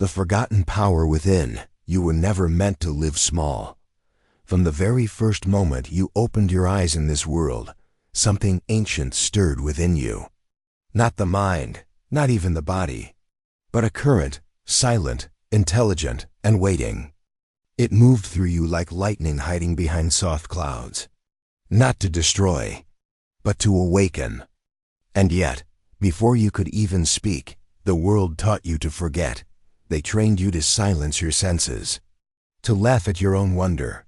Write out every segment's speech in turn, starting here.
The forgotten power within. You were never meant to live small. From the very first moment you opened your eyes in this world, something ancient stirred within you. Not the mind, not even the body, but a current, silent, intelligent, and waiting. It moved through you like lightning hiding behind soft clouds. Not to destroy, but to awaken. And yet, before you could even speak, the world taught you to forget. They trained you to silence your senses, to laugh at your own wonder,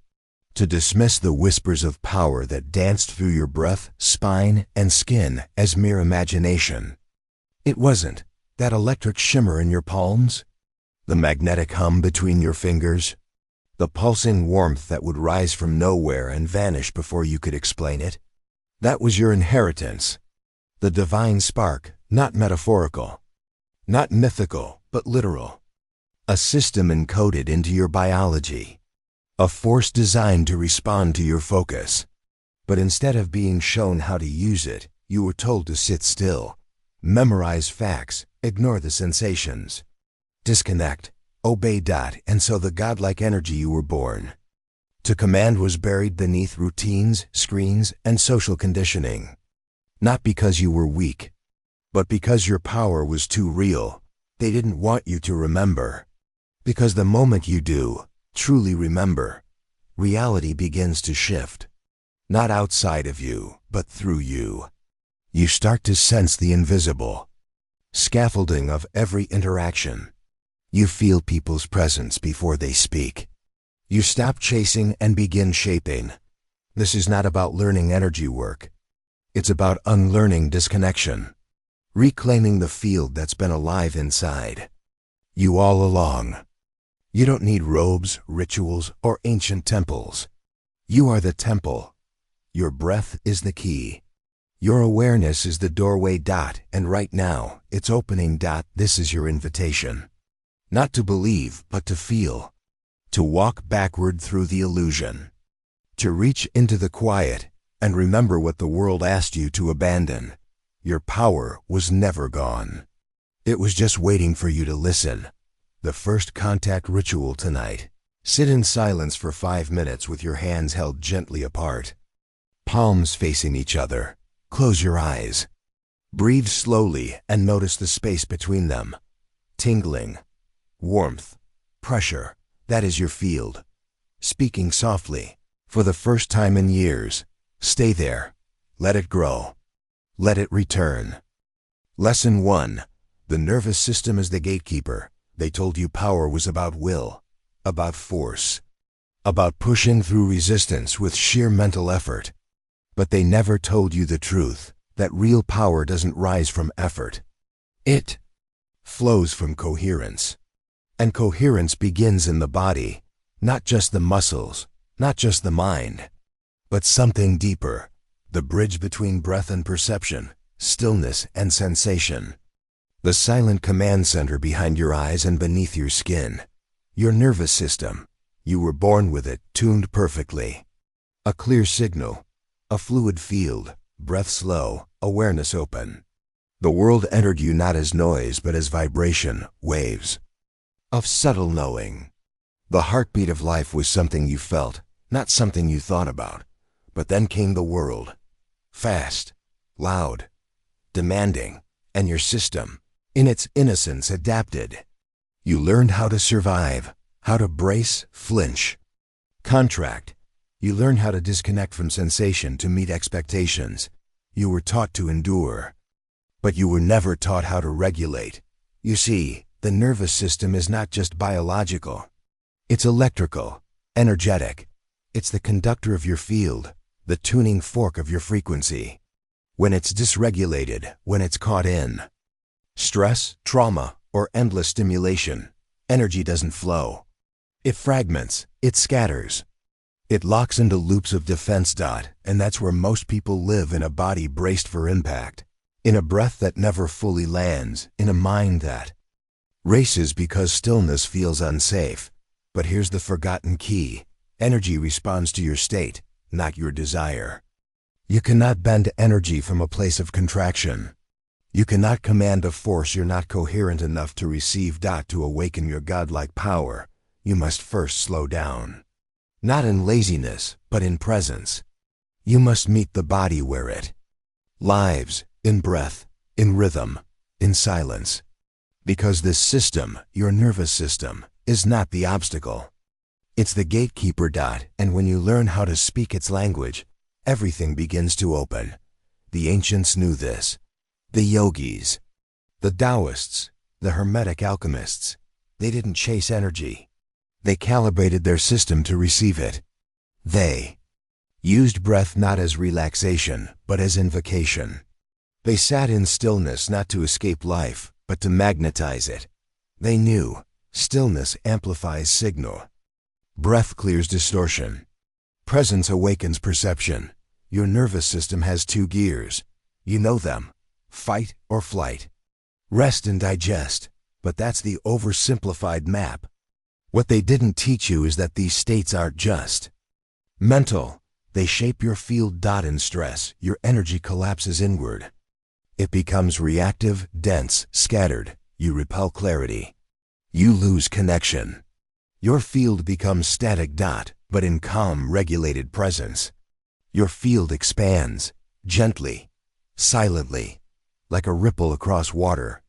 to dismiss the whispers of power that danced through your breath, spine, and skin as mere imagination. It wasn't that electric shimmer in your palms, the magnetic hum between your fingers, the pulsing warmth that would rise from nowhere and vanish before you could explain it. That was your inheritance, the divine spark, not metaphorical, not mythical, but literal. A system encoded into your biology, a force designed to respond to your focus. But instead of being shown how to use it, you were told to sit still, memorize facts, ignore the sensations, disconnect, obey. And so the godlike energy you were born to command was buried beneath routines, screens, and social conditioning. Not because you were weak, but because your power was too real. They didn't want you to remember. Because the moment you do truly remember, reality begins to shift. Not outside of you, but through you. You start to sense the invisible scaffolding of every interaction. You feel people's presence before they speak. You stop chasing and begin shaping. This is not about learning energy work. It's about unlearning disconnection, reclaiming the field that's been alive inside you all along. You don't need robes, rituals, or ancient temples. You are the temple. Your breath is the key. Your awareness is the doorway. And right now, it's opening. This is your invitation. Not to believe, but to feel. To walk backward through the illusion. To reach into the quiet and remember what the world asked you to abandon. Your power was never gone. It was just waiting for you to listen. The first contact ritual tonight. Sit in silence for 5 minutes with your hands held gently apart, palms facing each other. Close your eyes. Breathe slowly and notice the space between them. Tingling, warmth, pressure. That is your field. Speaking softly. For the first time in years. Stay there. Let it grow. Let it return. Lesson 1. The nervous system is the gatekeeper. They told you power was about will, about force, about pushing through resistance with sheer mental effort. But they never told you the truth, that real power doesn't rise from effort. It flows from coherence. And coherence begins in the body, not just the muscles, not just the mind, but something deeper, the bridge between breath and perception, stillness and sensation. The silent command center behind your eyes and beneath your skin. Your nervous system. You were born with it, tuned perfectly. A clear signal, a fluid field, breath slow, awareness open. The world entered you not as noise, but as vibration, waves of subtle knowing. The heartbeat of life was something you felt, not something you thought about. But then came the world. Fast, loud, demanding, and your system, in its innocence, adapted. You learned how to survive, how to brace, flinch, contract. You learned how to disconnect from sensation to meet expectations. You were taught to endure. But you were never taught how to regulate. You see, the nervous system is not just biological. It's electrical, energetic. It's the conductor of your field, the tuning fork of your frequency. When it's dysregulated, when it's caught in stress, trauma, or endless stimulation, energy doesn't flow. It fragments, it scatters. It locks into loops of defense. And that's where most people live, in a body braced for impact, in a breath that never fully lands, in a mind that races because stillness feels unsafe. But here's the forgotten key. Energy responds to your state, not your desire. You cannot bend energy from a place of contraction. You cannot command a force you're not coherent enough to receive. To awaken your godlike power, you must first slow down. Not in laziness, but in presence. You must meet the body where it lives, in breath, in rhythm, in silence. Because this system, your nervous system, is not the obstacle. It's the gatekeeper. And when you learn how to speak its language, everything begins to open. The ancients knew this. The yogis, the Taoists, the Hermetic alchemists, they didn't chase energy. They calibrated their system to receive it. They used breath not as relaxation, but as invocation. They sat in stillness not to escape life, but to magnetize it. They knew stillness amplifies signal. Breath clears distortion. Presence awakens perception. Your nervous system has two gears. You know them. Fight or flight. Rest and digest. But that's the oversimplified map. What they didn't teach you is that these states aren't just mental. They shape your field. In stress, your energy collapses inward. It becomes reactive, dense, scattered. You repel clarity. You lose connection. Your field becomes static. But in calm, regulated presence, your field expands, gently, silently, like a ripple across water.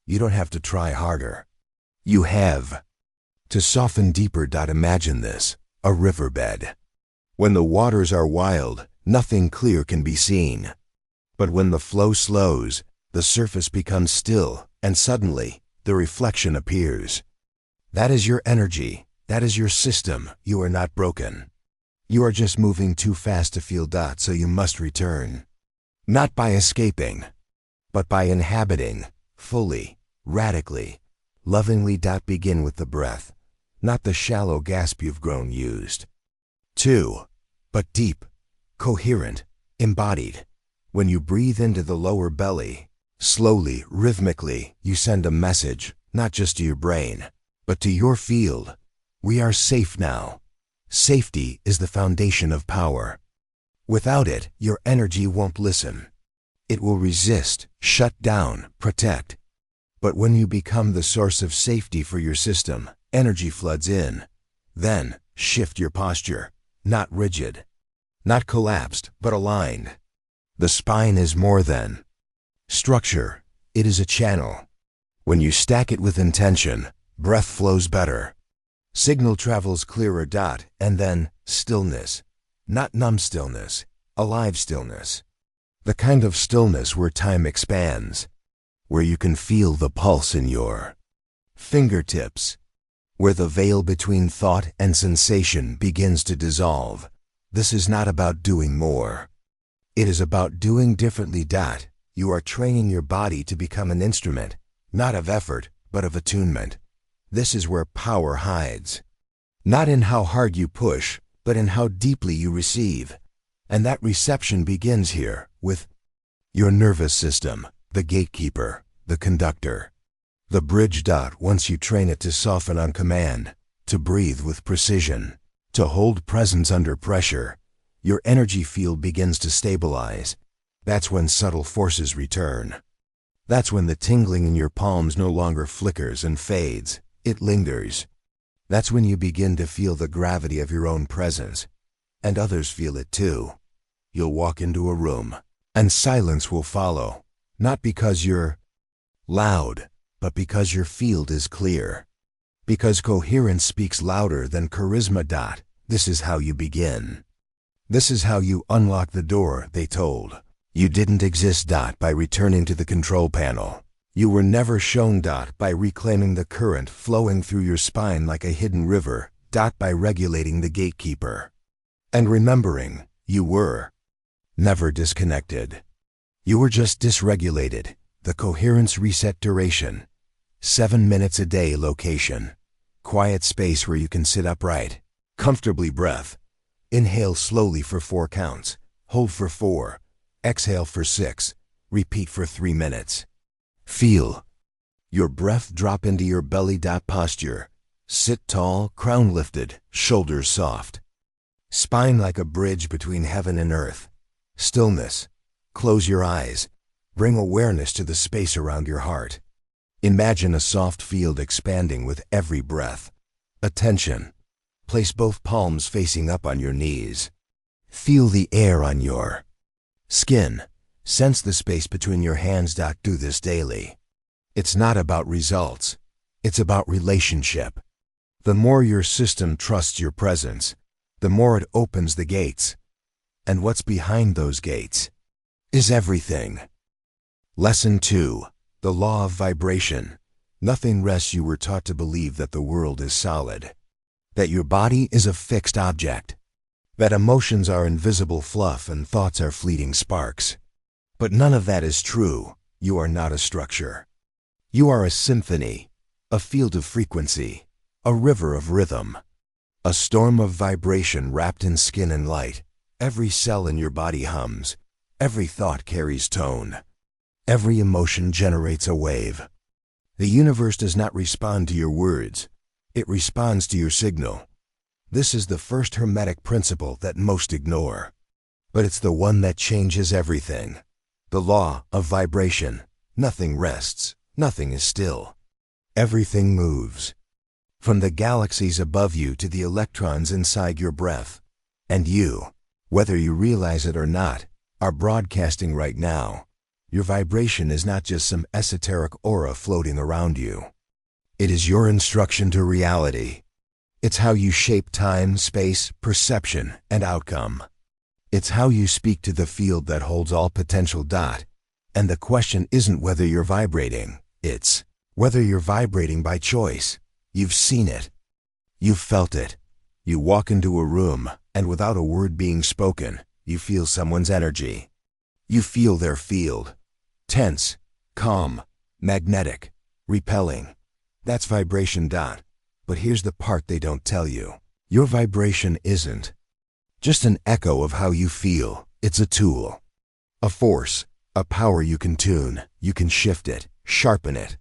You don't have to try harder. You have to soften deeper. Imagine this, a riverbed. When the waters are wild, nothing clear can be seen. But when the flow slows, the surface becomes still, and suddenly, the reflection appears. That is your energy. That is your system. You are not broken. You are just moving too fast to feel. So you must return. Not by escaping, but by inhabiting, fully, radically, lovingly. Begin with the breath, not the shallow gasp you've grown used to, but deep, coherent, embodied. When you breathe into the lower belly, slowly, rhythmically, you send a message, not just to your brain, but to your field. We are safe now. Safety is the foundation of power. Without it, your energy won't listen. It will resist, shut down, protect. But when you become the source of safety for your system, energy floods in. Then, shift your posture. Not rigid. Not collapsed, but aligned. The spine is more than structure. It is a channel. When you stack it with intention, breath flows better. Signal travels clearer. And then, stillness. Not numb stillness, alive stillness. The kind of stillness where time expands, where you can feel the pulse in your fingertips, where the veil between thought and sensation begins to dissolve. This is not about doing more. It is about doing differently. You are training your body to become an instrument, not of effort, but of attunement. This is where power hides. Not in how hard you push, but in how deeply you receive. And that reception begins here, with your nervous system, the gatekeeper, the conductor. The bridge. Once you train it to soften on command, to breathe with precision, to hold presence under pressure, your energy field begins to stabilize. That's when subtle forces return. That's when the tingling in your palms no longer flickers and fades. It lingers. That's when you begin to feel the gravity of your own presence. And others feel it too. You'll walk into a room, and silence will follow. Not because you're loud, but because your field is clear. Because coherence speaks louder than charisma. This is how you begin. This is how you unlock the door they told you didn't exist. By returning to the control panel. You were never shown. By reclaiming the current flowing through your spine like a hidden river. By regulating the gatekeeper. And remembering, you were never disconnected. You were just dysregulated. The coherence reset duration. 7 minutes a day. Location. Quiet space where you can sit upright. Comfortably. Breath. Inhale slowly for 4 counts. Hold for 4. Exhale for 6. Repeat for 3 minutes. Feel your breath drop into your belly. Posture. Sit tall, crown lifted, shoulders soft. Spine like a bridge between heaven and earth. Stillness. Close your eyes. Bring awareness to the space around your heart. Imagine a soft field expanding with every breath. Attention. Place both palms facing up on your knees. Feel the air on your skin. Sense the space between your hands. Do this daily. It's not about results. It's about relationship. The more your system trusts your presence, the more it opens the gates. And what's behind those gates is everything. Lesson 2. The Law of Vibration. Nothing rests. You were taught to believe that the world is solid, that your body is a fixed object, that emotions are invisible fluff and thoughts are fleeting sparks. But none of that is true. You are not a structure. You are a symphony, a field of frequency, a river of rhythm, a storm of vibration wrapped in skin and light. Every cell in your body hums. Every thought carries tone. Every emotion generates a wave. The universe does not respond to your words. It responds to your signal. This is the first Hermetic principle that most ignore. But it's the one that changes everything. The law of vibration. Nothing rests. Nothing is still. Everything moves. From the galaxies above you to the electrons inside your breath. And you, whether you realize it or not, are broadcasting right now. Your vibration is not just some esoteric aura floating around you. It is your instruction to reality. It's how you shape time, space, perception, and outcome. It's how you speak to the field that holds all potential. And the question isn't whether you're vibrating, it's whether you're vibrating by choice. You've seen it. You've felt it. You walk into a room, and without a word being spoken, you feel someone's energy. You feel their field. Tense, calm, magnetic, repelling. That's vibration. But here's the part they don't tell you. Your vibration isn't just an echo of how you feel. It's a tool, a force, a power. You can tune, you can shift it, sharpen it,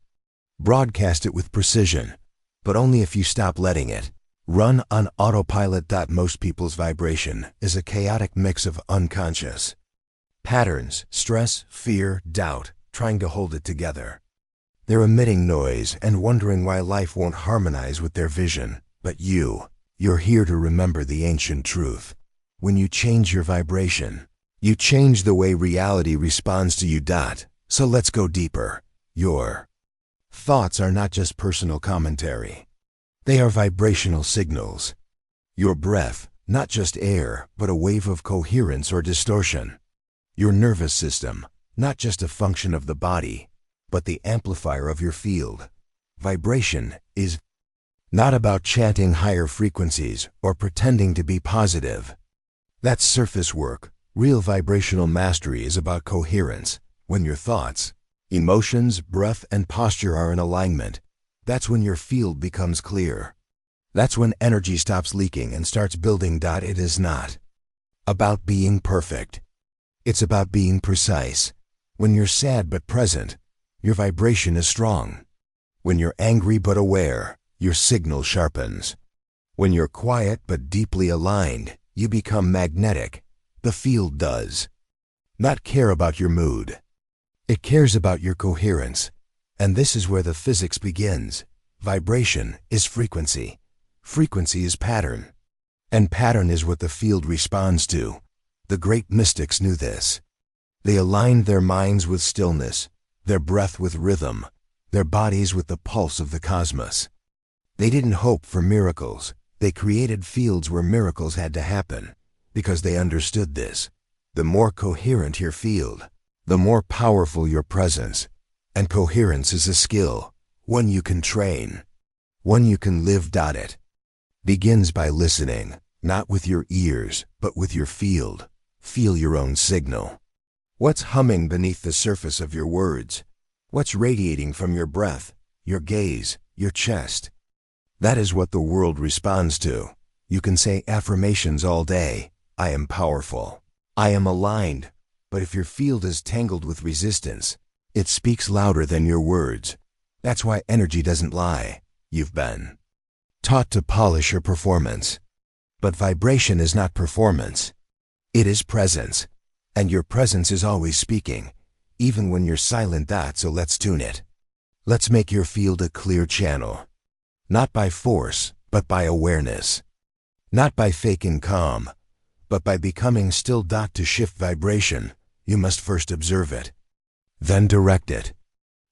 broadcast it with precision, but only if you stop letting it run on autopilot. Most people's vibration is a chaotic mix of unconscious patterns, stress, fear, doubt, trying to hold it together. They're emitting noise and wondering why life won't harmonize with their vision. But you're here to remember the ancient truth. When you change your vibration, you change the way reality responds to you. So let's go deeper. Your thoughts are not just personal commentary. They are vibrational signals. Your breath, not just air, but a wave of coherence or distortion. Your nervous system, not just a function of the body, but the amplifier of your field. Vibration is not about chanting higher frequencies or pretending to be positive. That's surface work. Real vibrational mastery is about coherence. When your thoughts, emotions, breath, and posture are in alignment, that's when your field becomes clear. That's when energy stops leaking and starts building. It is not about being perfect. It's about being precise. When you're sad but present, your vibration is strong. When you're angry but aware, your signal sharpens. When you're quiet but deeply aligned, you become magnetic. The field does not care about your mood. It cares about your coherence. And this is where the physics begins. Vibration is frequency. Frequency is pattern. And pattern is what the field responds to. The great mystics knew this. They aligned their minds with stillness, their breath with rhythm, their bodies with the pulse of the cosmos. They didn't hope for miracles. They created fields where miracles had to happen, because they understood this. The more coherent your field, the more powerful your presence. And coherence is a skill, one you can train, one you can live. It begins by listening, not with your ears, but with your field. Feel your own signal. What's humming beneath the surface of your words? What's radiating from your breath, your gaze, your chest? That is what the world responds to. You can say affirmations all day. I am powerful. I am aligned. But if your field is tangled with resistance, it speaks louder than your words. That's why energy doesn't lie. You've been taught to polish your performance. But vibration is not performance. It is presence. And your presence is always speaking, even when you're silent. So let's tune it. Let's make your field a clear channel. Not by force, but by awareness. Not by faking calm, but by becoming still. To shift vibration, you must first observe it, then direct it,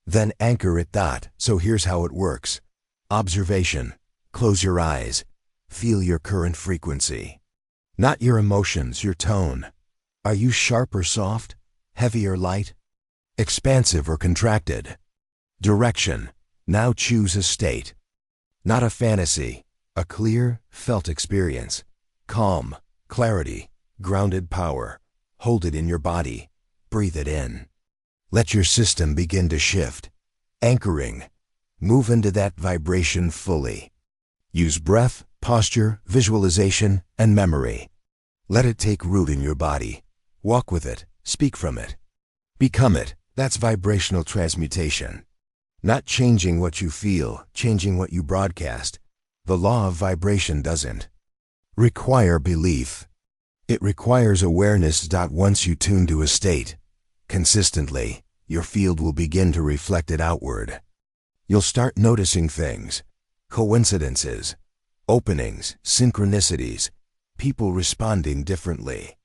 then anchor it. So here's how it works. Observation. Close your eyes. Feel your current frequency. Not your emotions, your tone. Are you sharp or soft? Heavy or light? Expansive or contracted? Direction. Now choose a state. Not a fantasy, a clear, felt experience. Calm, clarity, grounded power. Hold it in your body. Breathe it in. Let your system begin to shift. Anchoring. Move into that vibration fully. Use breath, posture, visualization, and memory. Let it take root in your body. Walk with it. Speak from it. Become it. That's vibrational transmutation. Not changing what you feel, changing what you broadcast. The law of vibration doesn't require belief. It requires awareness. Once you tune to a state consistently, your field will begin to reflect it outward. You'll start noticing things, coincidences, openings, synchronicities, people responding differently,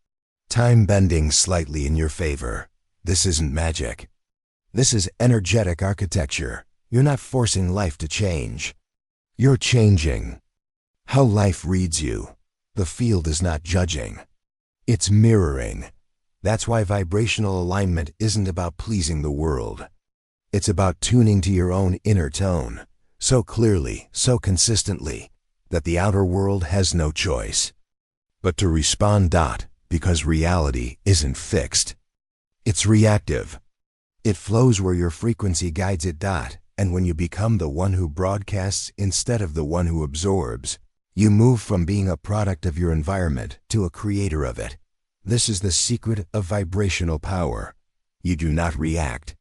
time bending slightly in your favor. This isn't magic. This is energetic architecture. You're not forcing life to change. You're changing how life reads you. The field is not judging. It's mirroring. That's why vibrational alignment isn't about pleasing the world. It's about tuning to your own inner tone, so clearly, so consistently, that the outer world has no choice but to respond. Because reality isn't fixed. It's reactive. It flows where your frequency guides it. And when you become the one who broadcasts instead of the one who absorbs, you move from being a product of your environment to a creator of it. This is the secret of vibrational power. You do not react.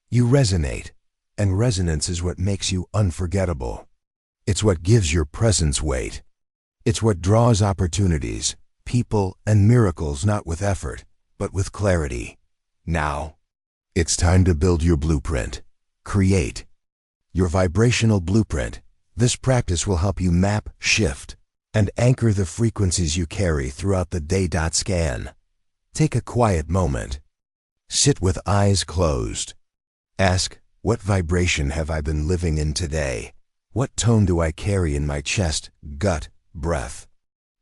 You resonate, and resonance is what makes you unforgettable. It's what gives your presence weight. It's what draws opportunities, people, and miracles, not with effort, but with clarity. Now, it's time to build your blueprint. Create your vibrational blueprint. This practice will help you map, shift, and anchor the frequencies you carry throughout the day. Scan. Take a quiet moment. Sit with eyes closed. Ask, what vibration have I been living in today? What tone do I carry in my chest, gut, breath?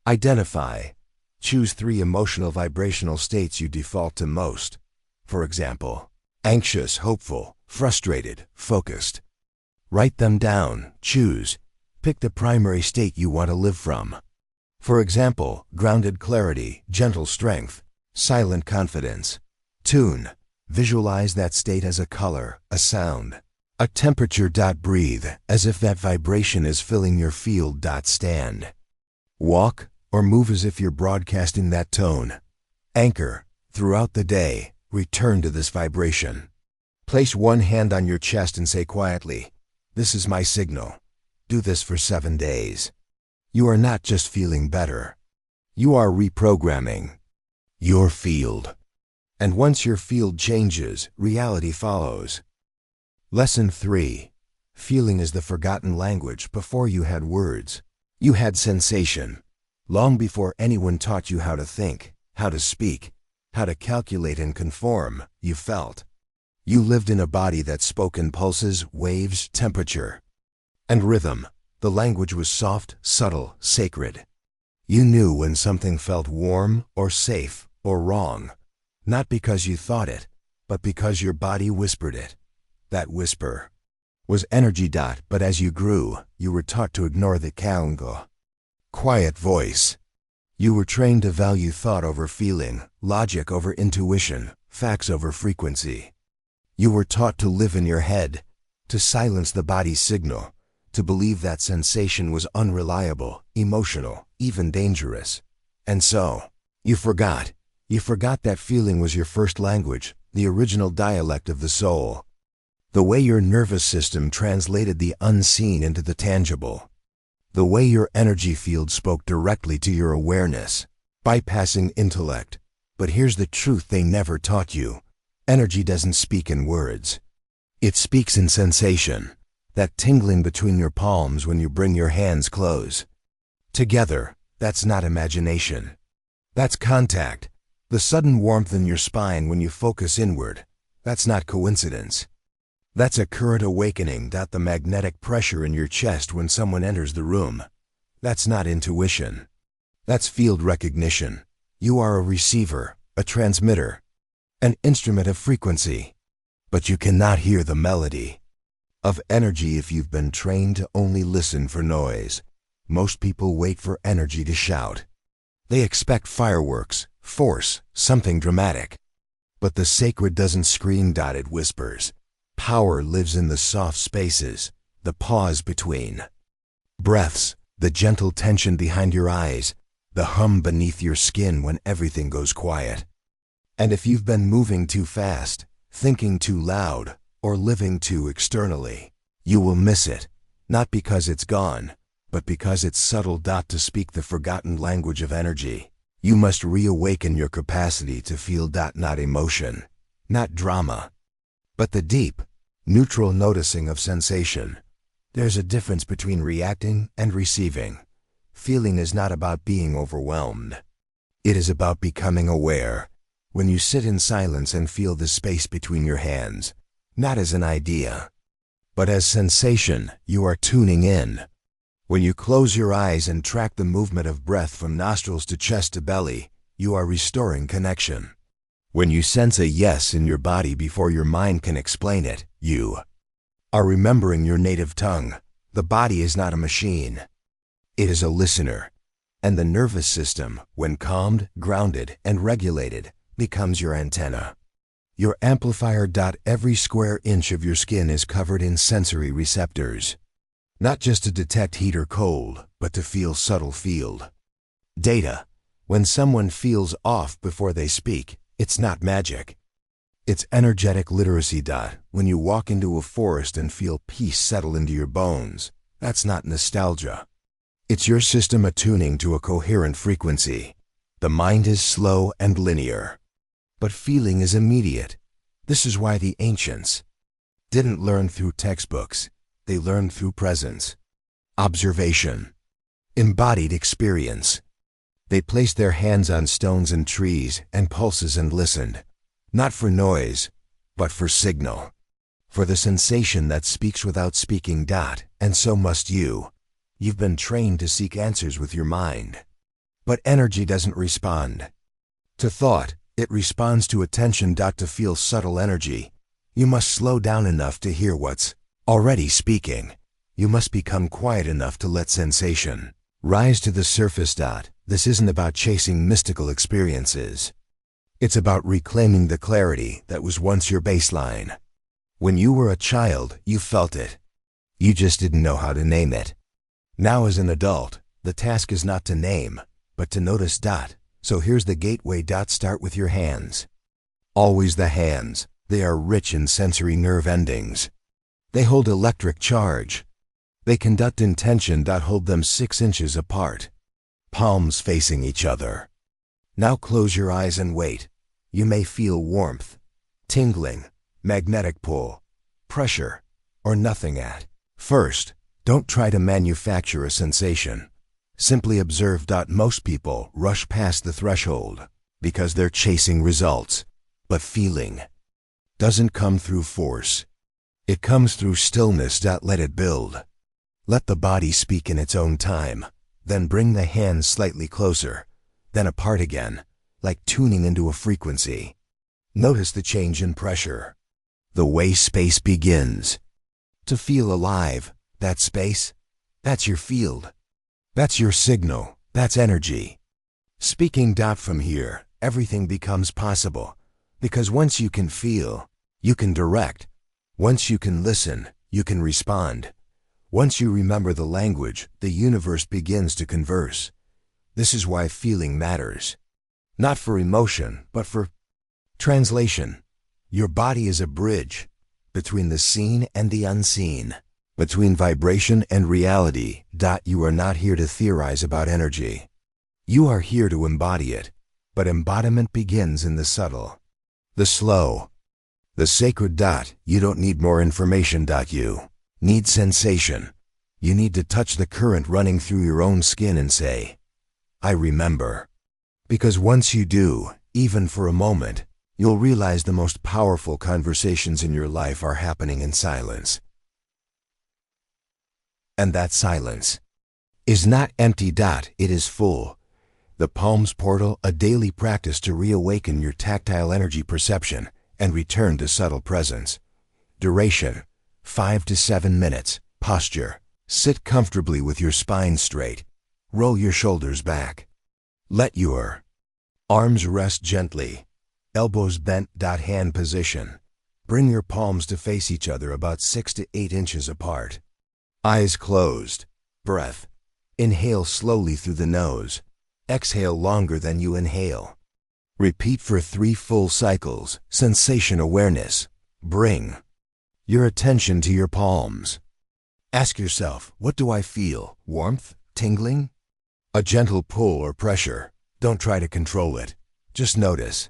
Identify. Choose 3 emotional vibrational states you default to most. For example, anxious, hopeful, frustrated, focused. Write them down. Choose. Pick the primary state you want to live from. For example, grounded clarity, gentle strength, silent confidence. Tune. Visualize that state as a color, a sound, a temperature. Breathe, as if that vibration is filling your field. Stand. Walk or move as if you're broadcasting that tone. Anchor. Throughout the day, return to this vibration. Place one hand on your chest and say quietly, "This is my signal." Do this for 7 days. You are not just feeling better. You are reprogramming your field. And once your field changes, reality follows. Lesson 3. Feeling is the forgotten language. Before you had words, you had sensation. Long before anyone taught you how to think, how to speak, how to calculate and conform, you felt. You lived in a body that spoke in pulses, waves, temperature, and rhythm. The language was soft, subtle, sacred. You knew when something felt warm or safe or wrong. Not because you thought it, but because your body whispered it. That whisper was energy. But as you grew, you were taught to ignore the kaungo, quiet voice. You were trained to value thought over feeling, logic over intuition, facts over frequency. You were taught to live in your head, to silence the body's signal, to believe that sensation was unreliable, emotional, even dangerous. And so, you forgot. You forgot that feeling was your first language, the original dialect of the soul. The way your nervous system translated the unseen into the tangible. The way your energy field spoke directly to your awareness, bypassing intellect. But here's the truth they never taught you. Energy doesn't speak in words. It speaks in sensation, that tingling between your palms when you bring your hands close. Together, that's not imagination. That's contact. The sudden warmth in your spine when you focus inward, that's not coincidence. That's a current awakening. The magnetic pressure in your chest when someone enters the room, that's not intuition. That's field recognition. You are a receiver, a transmitter, an instrument of frequency. But you cannot hear the melody of energy if you've been trained to only listen for noise. Most people wait for energy to shout. They expect fireworks, force, something dramatic. But the sacred doesn't scream. It whispers. Power lives in the soft spaces, the pause between breaths, the gentle tension behind your eyes, the hum beneath your skin when everything goes quiet. And if you've been moving too fast, thinking too loud, or living too externally, you will miss it, not because it's gone, but because it's subtle. To speak the forgotten language of energy, you must reawaken your capacity to feel. Not emotion, not drama, but the deep, neutral noticing of sensation. There's a difference between reacting and receiving. Feeling is not about being overwhelmed. It is about becoming aware. When you sit in silence and feel the space between your hands, not as an idea, but as sensation, you are tuning in. When you close your eyes and track the movement of breath from nostrils to chest to belly, you are restoring connection. When you sense a yes in your body before your mind can explain it, you are remembering your native tongue. The body is not a machine. It is a listener. And the nervous system, when calmed, grounded, and regulated, becomes your antenna, your amplifier. Every square inch of your skin is covered in sensory receptors, not just to detect heat or cold, but to feel subtle field data. When someone feels off before they speak, it's not magic. It's energetic literacy. When you walk into a forest and feel peace settle into your bones, that's not nostalgia. It's your system attuning to a coherent frequency. The mind is slow and linear, but feeling is immediate. This is why the ancients didn't learn through textbooks. They learned through presence, observation, embodied experience. They placed their hands on stones and trees and pulses and listened, not for noise, but for signal, for the sensation that speaks without speaking. And so must you. You've been trained to seek answers with your mind. But energy doesn't respond to thought, it responds to attention. To feel subtle energy, you must slow down enough to hear what's already speaking. You must become quiet enough to let sensation rise to the surface. This isn't about chasing mystical experiences. It's about reclaiming the clarity that was once your baseline. When you were a child, you felt it. You just didn't know how to name it. Now as an adult, the task is not to name, but to notice. So here's the gateway. Start with your hands. Always the hands. They are rich in sensory nerve endings. They hold electric charge. They conduct intention. Hold them 6 inches apart, palms facing each other. Now close your eyes and wait. You may feel warmth, tingling, magnetic pull, pressure, or nothing at first. Don't try to manufacture a sensation. Simply observe. Most people rush past the threshold because they're chasing results. But feeling doesn't come through force. It comes through stillness. Let it build. Let the body speak in its own time. Then bring the hands slightly closer, then apart again, like tuning into a frequency. Notice the change in pressure, the way space begins to feel alive. That space, that's your field. That's your signal. That's energy. Speaking. From here, everything becomes possible. Because once you can feel, you can direct. Once you can listen, you can respond. Once you remember the language, the universe begins to converse. This is why feeling matters. Not for emotion, but for translation. Your body is a bridge between the seen and the unseen, between vibration and reality. You are not here to theorize about energy. You are here to embody it. But embodiment begins in the subtle, the slow, The sacred dot, you don't need more information. You need sensation. You need to touch the current running through your own skin and say, I remember. Because once you do, even for a moment, you'll realize the most powerful conversations in your life are happening in silence. And that silence is not empty. It is full. The Palms Portal, a daily practice to reawaken your tactile energy perception and return to subtle presence. Duration, 5 to 7 minutes. Posture, sit comfortably with your spine straight. Roll your shoulders back. Let your arms rest gently. Elbows bent. Hand position. Bring your palms to face each other about 6 to 8 inches apart. Eyes closed. Breath. Inhale slowly through the nose. Exhale longer than you inhale. Repeat for 3 full cycles. Sensation awareness. Bring your attention to your palms. Ask yourself, what do I feel? Warmth? Tingling? A gentle pull or pressure? Don't try to control it. Just notice.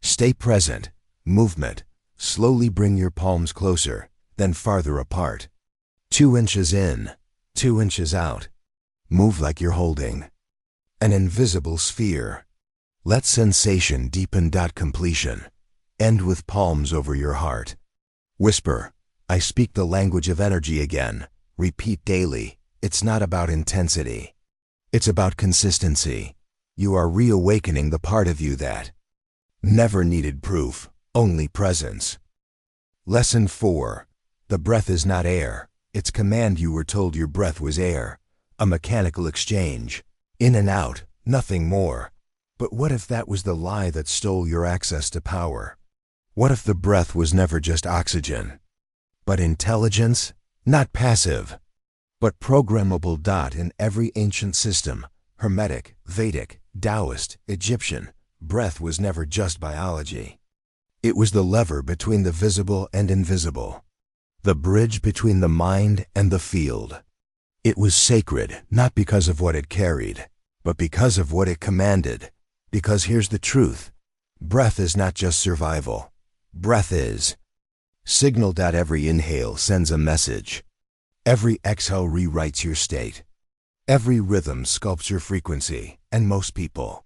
Stay present. Movement. Slowly bring your palms closer, then farther apart. 2 inches in, 2 inches out. Move like you're holding an invisible sphere. Let sensation deepen. Completion. End with palms over your heart. Whisper, I speak the language of energy again. Repeat daily. It's not about intensity. It's about consistency. You are reawakening the part of you that never needed proof, only presence. Lesson 4. The breath is not air. It's command. You were told your breath was air. A mechanical exchange. In and out, nothing more. But what if that was the lie that stole your access to power? What if the breath was never just oxygen, but intelligence? Not passive, but programmable. In every ancient system, Hermetic, Vedic, Taoist, Egyptian, breath was never just biology. It was the lever between the visible and invisible, the bridge between the mind and the field. It was sacred, not because of what it carried, but because of what it commanded. Because here's the truth. Breath is not just survival. Breath is signal. Every inhale sends a message. Every exhale rewrites your state. Every rhythm sculpts your frequency, and most people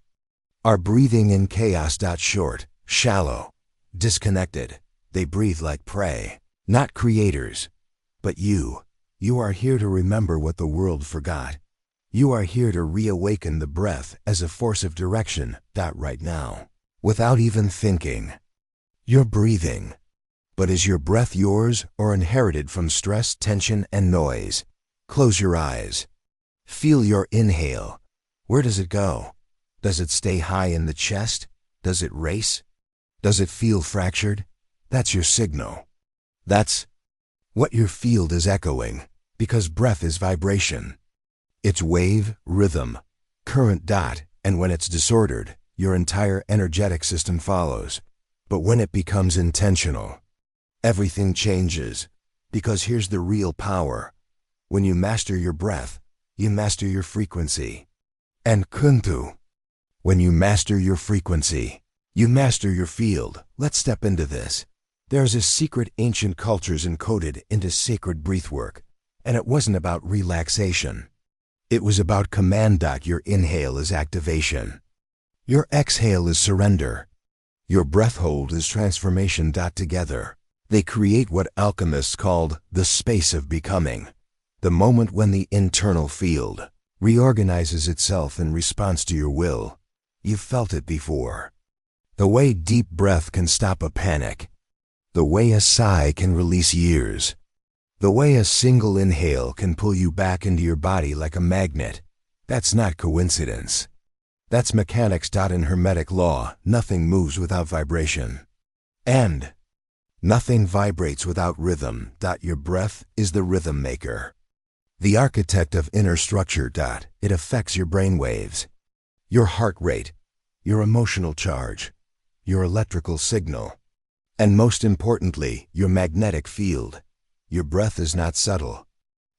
are breathing in chaos. Short, shallow, disconnected. They breathe like prey, not creators. But you are here to remember what the world forgot. You are here to reawaken the breath as a force of direction. Right now, without even thinking, you're breathing. But is your breath yours or inherited from stress, tension, and noise? Close your eyes. Feel your inhale. Where does it go? Does it stay high in the chest? Does it race? Does it feel fractured? That's your signal. That's what your field is echoing, because breath is vibration. It's wave, rhythm, current. And when it's disordered, your entire energetic system follows. But when it becomes intentional, everything changes. Because here's the real power. When you master your breath, you master your frequency. And kuntu. When you master your frequency, you master your field. Let's step into this. There's a secret ancient cultures encoded into sacred breathwork. And it wasn't about relaxation. It was about command. Your inhale is activation. Your exhale is surrender. Your breath hold is transformation. Together, they create what alchemists called the space of becoming. The moment when the internal field reorganizes itself in response to your will. You've felt it before. The way deep breath can stop a panic. The way a sigh can release years. The way a single inhale can pull you back into your body like a magnet. That's not coincidence. That's mechanics. In Hermetic law, nothing moves without vibration. And nothing vibrates without rhythm. Your breath is the rhythm maker. The architect of inner structure. It affects your brain waves, your heart rate, your emotional charge, your electrical signal, and most importantly, your magnetic field. Your breath is not subtle.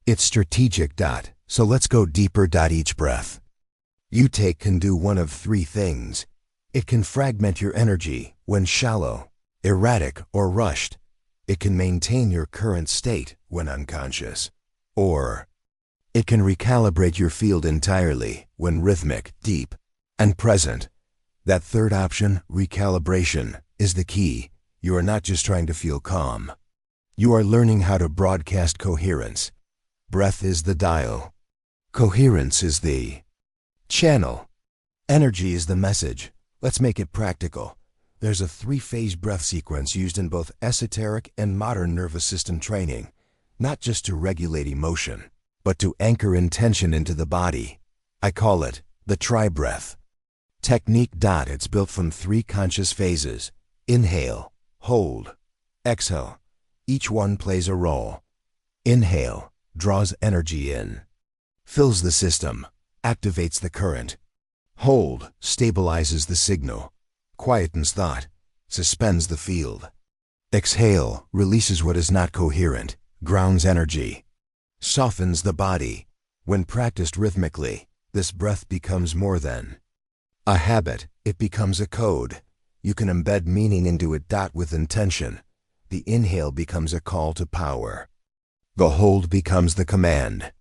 It's strategic. So let's go deeper. Each breath you take can do one of 3 things. It can fragment your energy when shallow, erratic or rushed. It can maintain your current state when unconscious. Or it can recalibrate your field entirely when rhythmic, deep, and present. That third option, recalibration, is the key. You are not just trying to feel calm. You are learning how to broadcast coherence. Breath is the dial. Coherence is the channel. Energy is the message. Let's make it practical. There's a 3-phase breath sequence used in both esoteric and modern nervous system training, not just to regulate emotion, but to anchor intention into the body. I call it the tri-breath technique. It's built from 3 conscious phases: inhale, hold, exhale. Each one plays a role. Inhale draws energy in, fills the system, activates the current. Hold stabilizes the signal, quietens thought, suspends the field. Exhale releases what is not coherent, grounds energy, softens the body. When practiced rhythmically, this breath becomes more than a habit. It becomes a code. You can embed meaning into it. With intention, the inhale becomes a call to power. The hold becomes the command.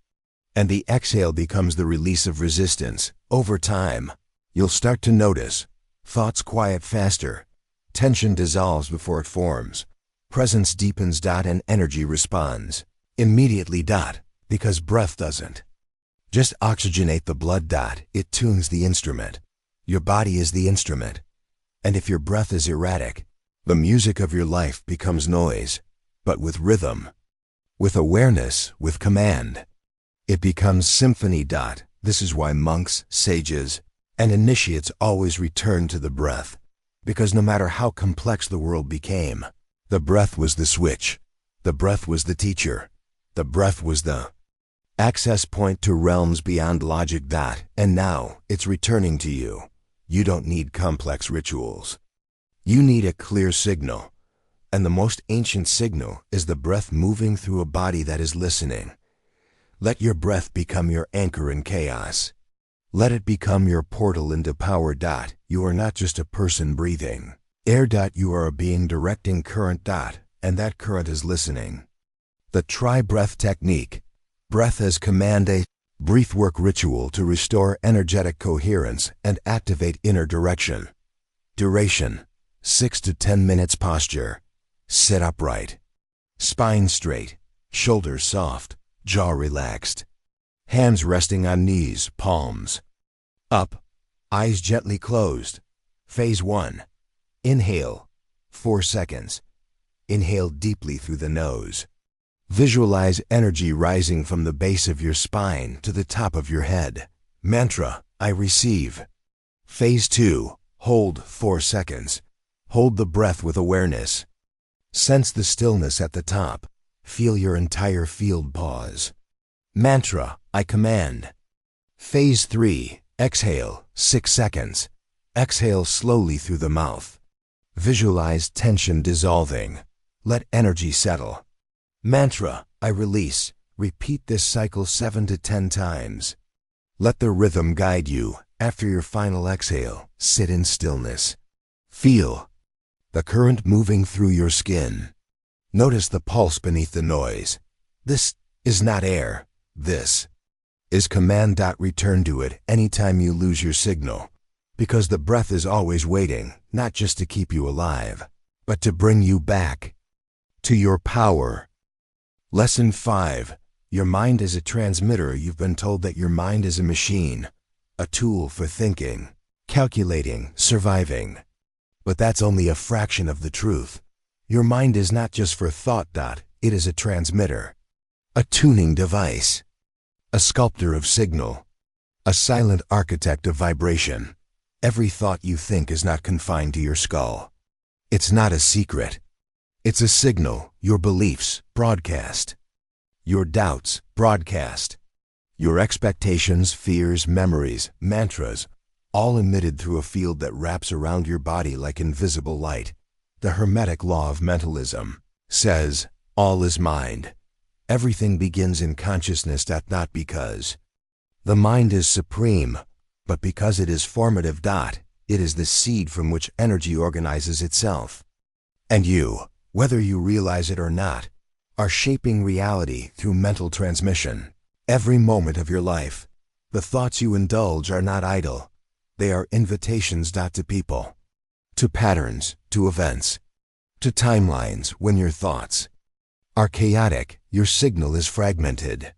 And the exhale becomes the release of resistance. Over time, you'll start to notice thoughts quiet faster, tension dissolves before it forms, presence deepens. And energy responds immediately. Because breath doesn't just oxygenate the blood. It tunes the instrument. Your body is the instrument. And if your breath is erratic, the music of your life becomes noise. But with rhythm, with awareness, with command, it becomes symphony. This is why monks, sages, and initiates always return to the breath. Because no matter how complex the world became, the breath was the switch. The breath was the teacher. The breath was the access point to realms beyond logic. And now it's returning to you. You don't need complex rituals. You need a clear signal. And the most ancient signal is the breath moving through a body that is listening. Let your breath become your anchor in chaos. Let it become your portal into power. You are not just a person breathing air. You are a being directing current. And that current is listening. The tri-breath technique. Breath as command, a breathwork ritual to restore energetic coherence and activate inner direction. Duration: 6 to 10 minutes. Posture: sit upright, spine straight, shoulders soft, jaw relaxed, hands resting on knees, palms up, eyes gently closed. Phase 1. Inhale, 4 seconds. Inhale deeply through the nose. Visualize energy rising from the base of your spine to the top of your head. Mantra: I receive. Phase 2. Hold 4 seconds. Hold the breath with awareness. Sense the stillness at the top. Feel your entire field pause. Mantra: I command. Phase 3. Exhale 6 seconds. Exhale slowly through the mouth. Visualize tension dissolving. Let energy settle. Mantra: I release. Repeat this cycle 7 to 10 times. Let the rhythm guide you. After your final exhale, sit in stillness. Feel the current moving through your skin. Notice the pulse beneath the noise. This is not air. This is command. Return to it anytime you lose your signal. Because the breath is always waiting, not just to keep you alive, but to bring you back to your power. Lesson 5. Your mind is a transmitter. You've been told that your mind is a machine, a tool for thinking, calculating, surviving. But that's only a fraction of the truth. Your mind is not just for thought. It is a transmitter, a tuning device, a sculptor of signal, a silent architect of vibration. Every thought you think is not confined to your skull. It's not a secret. It's a signal. Your beliefs broadcast. Your doubts broadcast. Your expectations, fears, memories, mantras, all emitted through a field that wraps around your body like invisible light. The Hermetic law of mentalism says, all is mind. Everything begins in consciousness. Not because the mind is supreme, but because it is formative. It is the seed from which energy organizes itself. And you, whether you realize it or not, are shaping reality through mental transmission. Every moment of your life, the thoughts you indulge are not idle. They are invitations not to people, to patterns, to events, to timelines. When your thoughts are chaotic, your signal is fragmented.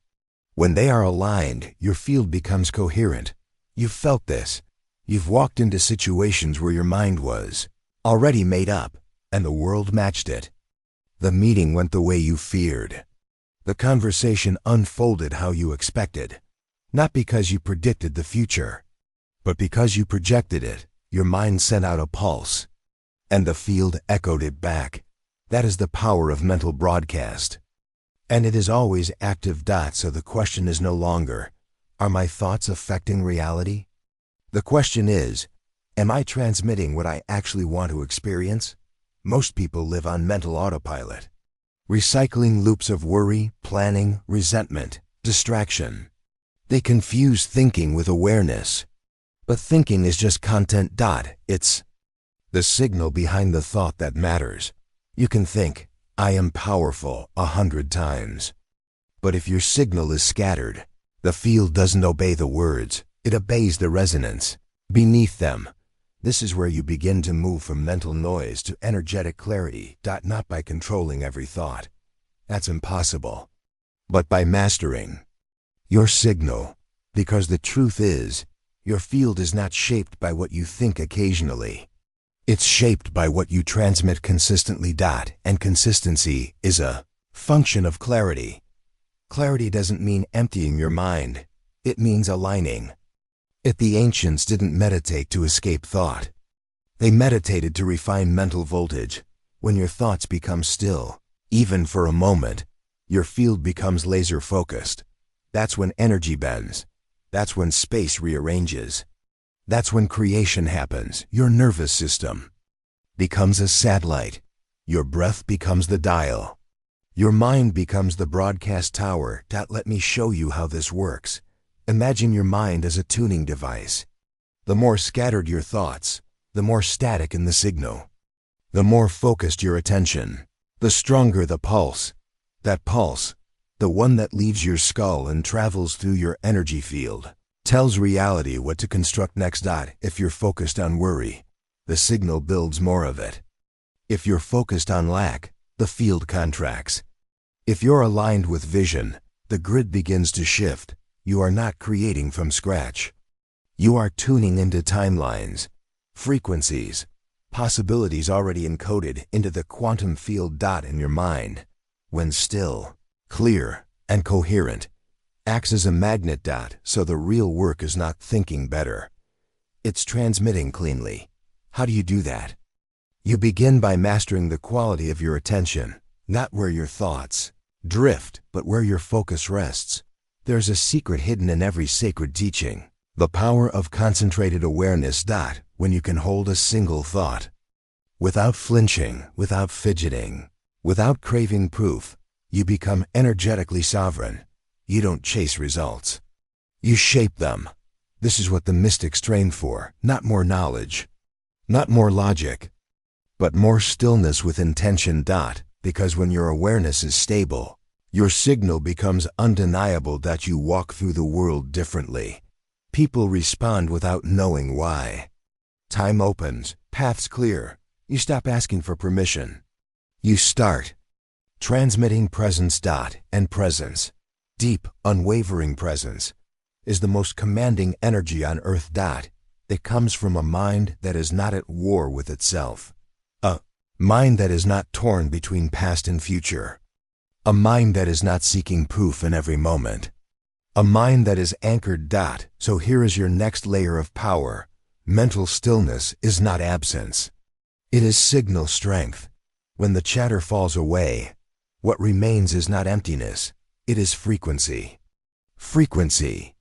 When they are aligned, your field becomes coherent. You've felt this. You've walked into situations where your mind was already made up, and the world matched it. The meeting went the way you feared. The conversation unfolded how you expected, not because you predicted the future, but because you projected it. Your mind sent out a pulse, and the field echoed it back. That is the power of mental broadcast. And it is always active. So the question is no longer, are my thoughts affecting reality? The question is, am I transmitting what I actually want to experience? Most people live on mental autopilot, recycling loops of worry, planning, resentment, distraction. They confuse thinking with awareness. But thinking is just content. It's the signal behind the thought that matters. You can think, I am powerful 100 times. But if your signal is scattered, the field doesn't obey the words, it obeys the resonance beneath them. This is where you begin to move from mental noise to energetic clarity. Not by controlling every thought. That's impossible. But by mastering your signal. Because the truth is, your field is not shaped by what you think occasionally. It's shaped by what you transmit consistently. And consistency is a function of clarity. Clarity doesn't mean emptying your mind. It means aligning. The ancients didn't meditate to escape thought. They meditated to refine mental voltage. When your thoughts become still, even for a moment, your field becomes laser focused. That's when energy bends. That's when space rearranges. That's when creation happens. Your nervous system becomes a satellite. Your breath becomes the dial. Your mind becomes the broadcast tower. Let me show you how this works. Imagine your mind as a tuning device. The more scattered your thoughts, the more static in the signal. The more focused your attention, the stronger the pulse. That pulse, the one that leaves your skull and travels through your energy field, tells reality what to construct next. If you're focused on worry, the signal builds more of it. If you're focused on lack, the field contracts. If you're aligned with vision, the grid begins to shift. You are not creating from scratch. You are tuning into timelines, frequencies, possibilities already encoded into the quantum field. In your mind, when still, clear, and coherent, acts as a magnet. So the real work is not thinking better. It's transmitting cleanly. How do you do that? You begin by mastering the quality of your attention, not where your thoughts drift, but where your focus rests. There's a secret hidden in every sacred teaching. The power of concentrated awareness. When you can hold a single thought, without flinching, without fidgeting, without craving proof, you become energetically sovereign. You don't chase results. You shape them. This is what the mystics train for. Not more knowledge, not more logic, but more stillness with intention. Because when your awareness is stable, your signal becomes undeniable. You walk through the world differently. People respond without knowing why. Time opens, paths clear. You stop asking for permission. You start transmitting presence. And presence, deep, unwavering presence, is the most commanding energy on earth. It comes from a mind that is not at war with itself. A mind that is not torn between past and future. A mind that is not seeking proof in every moment. A mind that is anchored. So here is your next layer of power. Mental stillness is not absence. It is signal strength. When the chatter falls away, what remains is not emptiness. It is frequency. Frequency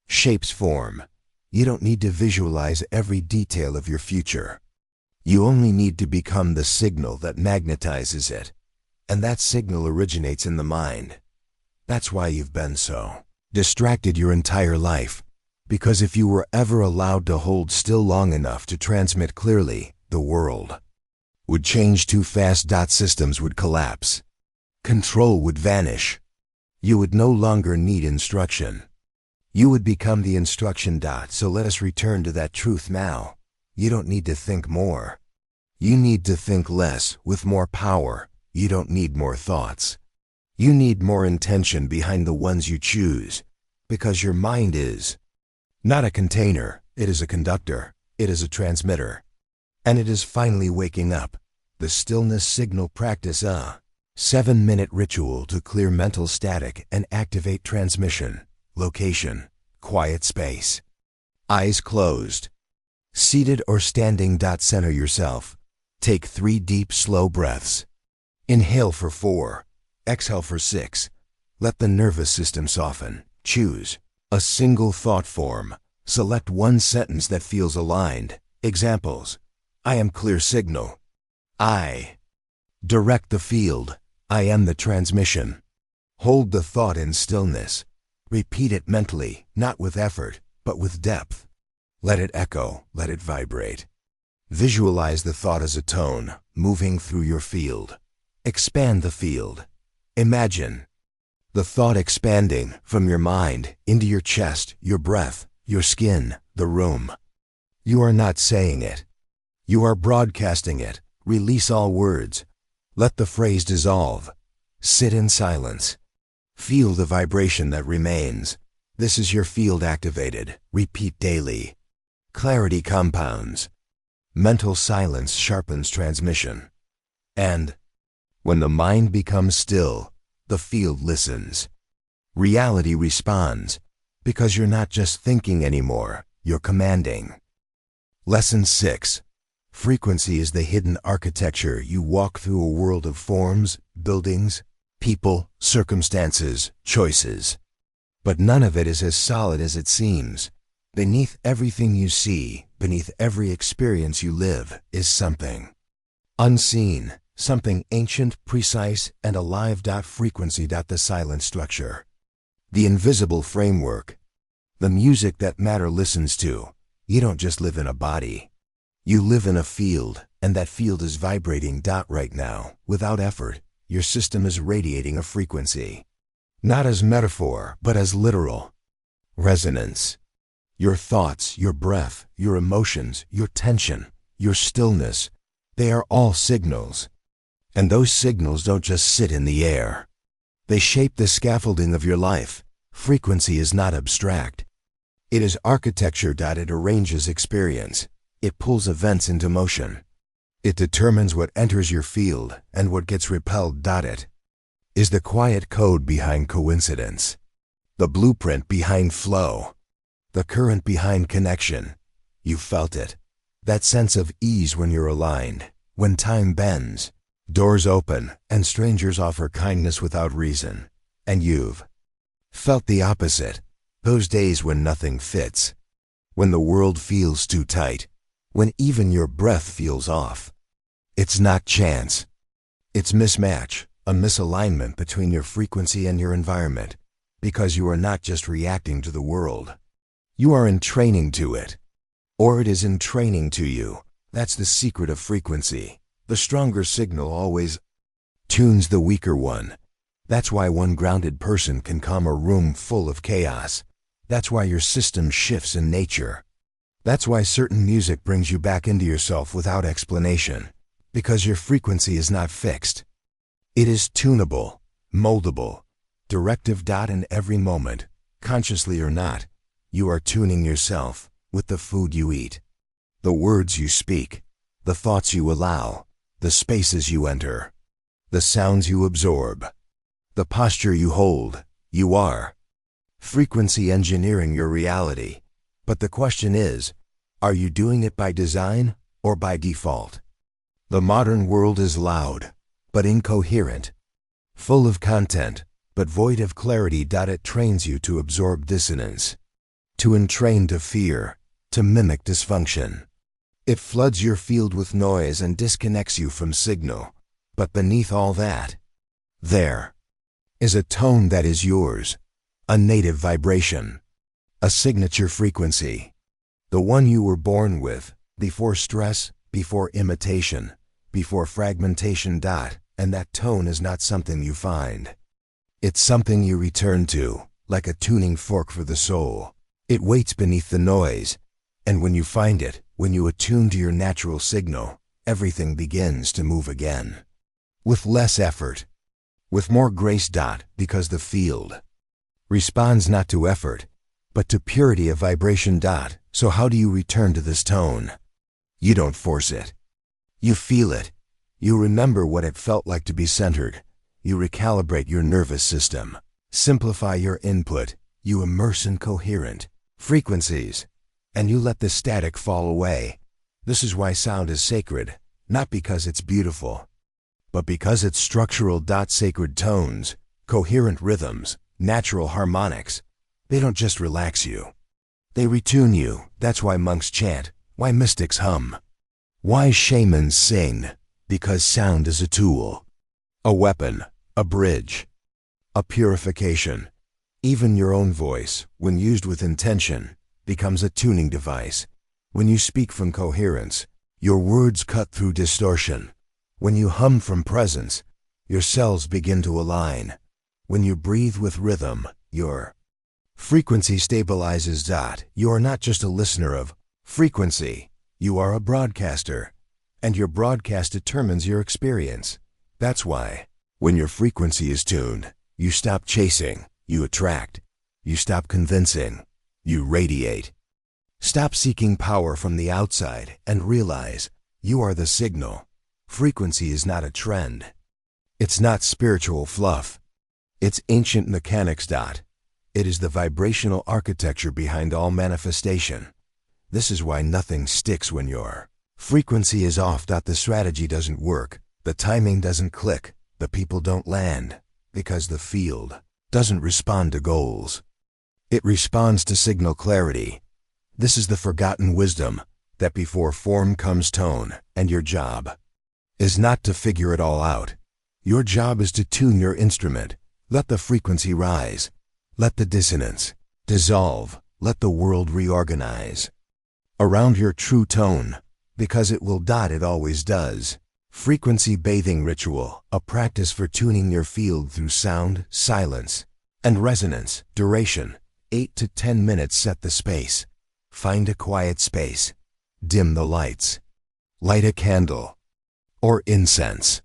shapes form. You don't need to visualize every detail of your future. You only need to become the signal that magnetizes it. And that signal originates in the mind. That's why you've been so distracted your entire life. Because if you were ever allowed to hold still long enough to transmit clearly, the world would change too fast. Systems would collapse. Control would vanish. You would no longer need instruction. You would become the instruction. So let us return to that truth now. You don't need to think more. You need to think less with more power. You don't need more thoughts. You need more intention behind the ones you choose, because your mind is not a container, it is a conductor, it is a transmitter. And it is finally waking up. The stillness signal practice, a 7-minute ritual to clear mental static and activate transmission. Location, quiet space. Eyes closed. Seated or standing. Center yourself. Take 3 deep, slow breaths. Inhale for 4. Exhale for 6. Let the nervous system soften. Choose a single thought form. Select one sentence that feels aligned. Examples: I am clear signal. I direct the field. I am the transmission. Hold the thought in stillness. Repeat it mentally, not with effort, but with depth. Let it echo, let it vibrate. Visualize the thought as a tone, moving through your field. Expand the field. Imagine the thought expanding from your mind into your chest, your breath, your skin, the room. You are not saying it. You are broadcasting it. Release all words. Let the phrase dissolve. Sit in silence. Feel the vibration that remains. This is your field activated. Repeat daily. Clarity compounds. Mental silence sharpens transmission. And when the mind becomes still, the field listens. Reality responds, because you're not just thinking anymore, you're commanding. Lesson 6. Frequency is the hidden architecture. You walk through a world of forms, buildings, people, circumstances, choices. But none of it is as solid as it seems. Beneath everything you see, beneath every experience you live, is something unseen, something ancient, precise, and alive. Frequency. The silent structure. The invisible framework. The music that matter listens to. You don't just live in a body. You live in a field, and that field is vibrating. Right now, without effort, your system is radiating a frequency. Not as metaphor, but as literal. Resonance. Your thoughts, your breath, your emotions, your tension, your stillness, they are all signals. And those signals don't just sit in the air. They shape the scaffolding of your life. Frequency is not abstract. It is architecture. It arranges experience. It pulls events into motion. It determines what enters your field and what gets repelled. It is the quiet code behind coincidence, the blueprint behind flow, the current behind connection. You felt it. That sense of ease when you're aligned, when time bends, doors open, and strangers offer kindness without reason. And you've felt the opposite. Those days when nothing fits, when the world feels too tight, when even your breath feels off. It's not chance. It's mismatch, a misalignment between your frequency and your environment, because you are not just reacting to the world. You are in training to it, or it is in training to you. That's the secret of frequency. The stronger signal always tunes the weaker one. That's why one grounded person can calm a room full of chaos. That's why your system shifts in nature. That's why certain music brings you back into yourself without explanation, because your frequency is not fixed. It is tunable, moldable, directive. In every moment, consciously or not, you are tuning yourself with the food you eat, the words you speak, the thoughts you allow, the spaces you enter, the sounds you absorb, the posture you hold. You are frequency engineering your reality. But the question is, are you doing it by design or by default? The modern world is loud, but incoherent, full of content, but void of clarity. It trains you to absorb dissonance, to entrain to fear, to mimic dysfunction. It floods your field with noise and disconnects you from signal. But beneath all that, there is a tone that is yours, a native vibration, a signature frequency, the one you were born with, before stress, before imitation, before fragmentation. And that tone is not something you find. It's something you return to, like a tuning fork for the soul. It waits beneath the noise, and when you find it, when you attune to your natural signal, everything begins to move again. With less effort, with more grace. Because the field responds not to effort, but to purity of vibration. So how do you return to this tone? You don't force it. You feel it. You remember what it felt like to be centered. You recalibrate your nervous system. Simplify your input. You immerse in coherent frequencies, and you let the static fall away. This is why sound is sacred, not because it's beautiful, but because it's structural. Sacred tones, coherent rhythms, natural harmonics, they don't just relax you. They retune you. That's why monks chant, why mystics hum, why shamans sing, because sound is a tool, a weapon, a bridge, a purification. Even your own voice, when used with intention, becomes a tuning device. When you speak from coherence, your words cut through distortion. When you hum from presence, your cells begin to align. When you breathe with rhythm, your frequency stabilizes. You are not just a listener of frequency, you are a broadcaster, and your broadcast determines your experience. That's why, when your frequency is tuned, you stop chasing, you attract. You stop convincing, you radiate. Stop seeking power from the outside and realize you are the signal. Frequency is not a trend. It's not spiritual fluff. It's ancient mechanics. It is the vibrational architecture behind all manifestation. This is why nothing sticks when your frequency is off. The strategy doesn't work. The timing doesn't click. The people don't land, because the field doesn't respond to goals. It responds to signal clarity. This is the forgotten wisdom, that before form comes tone, and your job is not to figure it all out. Your job is to tune your instrument. Let the frequency rise. Let the dissonance dissolve. Let the world reorganize around your true tone, because it will. It always does. Frequency bathing ritual, a practice for tuning your field through sound, silence, and resonance. Duration, 8 to 10 minutes. Set the space. Find a quiet space. Dim the lights. Light a candle or incense.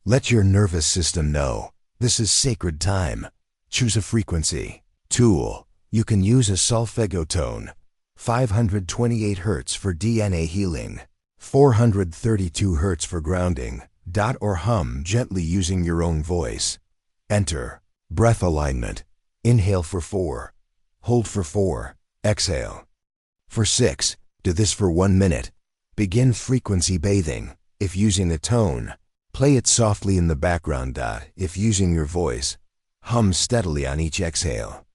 Let your nervous system know this is sacred time. Choose a frequency. Tool, you can use a solfeggio tone, 528 Hz for DNA healing, 432 Hz for grounding. Or hum gently using your own voice. Enter. Breath alignment. Inhale for 4. Hold for 4. Exhale for 6. Do this for 1 minute. Begin frequency bathing. If using a tone, play it softly in the background. If using your voice, hum steadily on each exhale.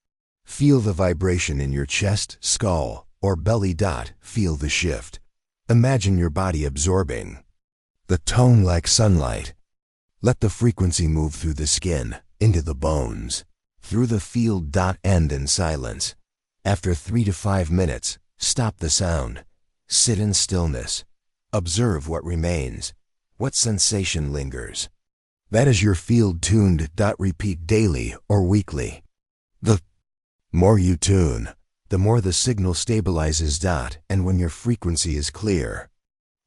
Feel the vibration in your chest, skull, or belly. Feel the shift. Imagine your body absorbing the tone like sunlight. Let the frequency move through the skin, into the bones, through the field. End in silence. After 3 to 5 minutes, stop the sound. Sit in stillness. Observe what remains. What sensation lingers? That is your field tuned. Repeat daily or weekly. The more you tune, the more the signal stabilizes. And when your frequency is clear,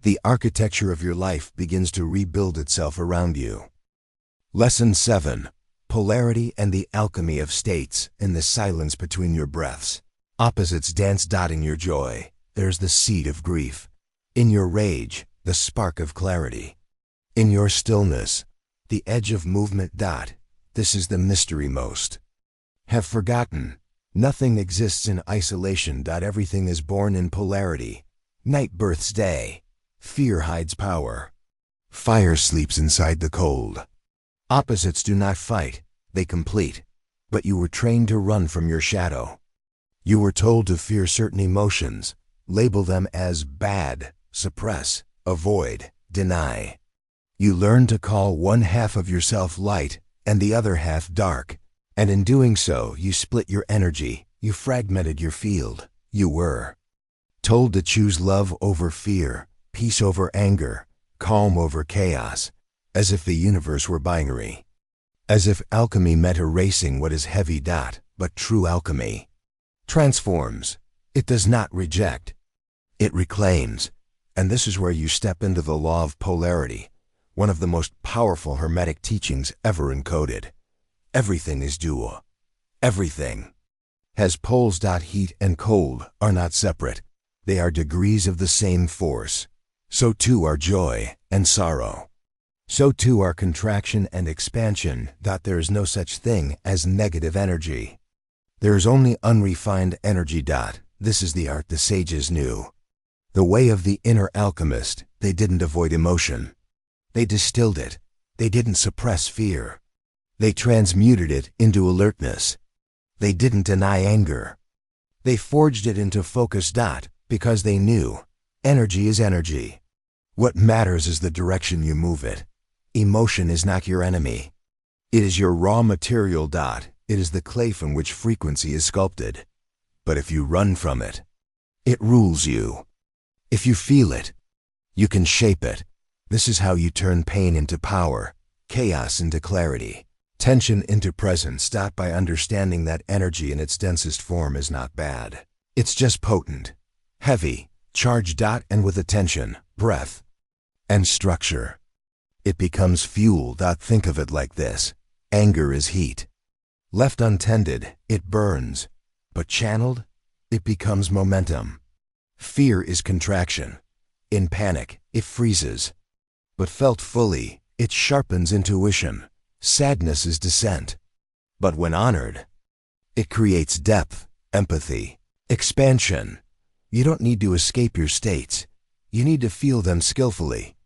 the architecture of your life begins to rebuild itself around you. Lesson 7. Polarity and the alchemy of states. In the silence between your breaths, opposites dance. In your joy, there's the seed of grief. In your rage, the spark of clarity. In your stillness, the edge of movement. This is the mystery most have forgotten. Nothing exists in isolation. Everything is born in polarity. Night births day. Fear hides power. Fire sleeps inside the cold. Opposites do not fight, they complete. But you were trained to run from your shadow. You were told to fear certain emotions, label them as bad, suppress, avoid, deny. You learned to call one half of yourself light and the other half dark. And in doing so, you split your energy, you fragmented your field. You were told to choose love over fear, peace over anger, calm over chaos, as if the universe were binary. As if alchemy meant erasing what is heavy. But true alchemy transforms. It does not reject. It reclaims. And this is where you step into the law of polarity, one of the most powerful Hermetic teachings ever encoded. Everything is dual. Everything has poles. Heat and cold are not separate. They are degrees of the same force. So too are joy and sorrow. So too are contraction and expansion. There is no such thing as negative energy. There is only unrefined energy. This is the art the sages knew. The way of the inner alchemist. They didn't avoid emotion. They distilled it. They didn't suppress fear. They transmuted it into alertness. They didn't deny anger. They forged it into focus. Because they knew energy is energy. What matters is the direction you move it. Emotion is not your enemy. It is your raw material. It is the clay from which frequency is sculpted. But if you run from it, it rules you. If you feel it, you can shape it. This is how you turn pain into power, chaos into clarity, tension into presence. By understanding that energy in its densest form is not bad. It's just potent, heavy, charged. And with attention, breath, and structure, it becomes fuel. Think of it like this. Anger is heat. Left untended, it burns. But channeled, it becomes momentum. Fear is contraction. In panic, it freezes. But felt fully, it sharpens intuition. Sadness is descent. But when honored, it creates depth, empathy, expansion. You don't need to escape your states. You need to feel them skillfully.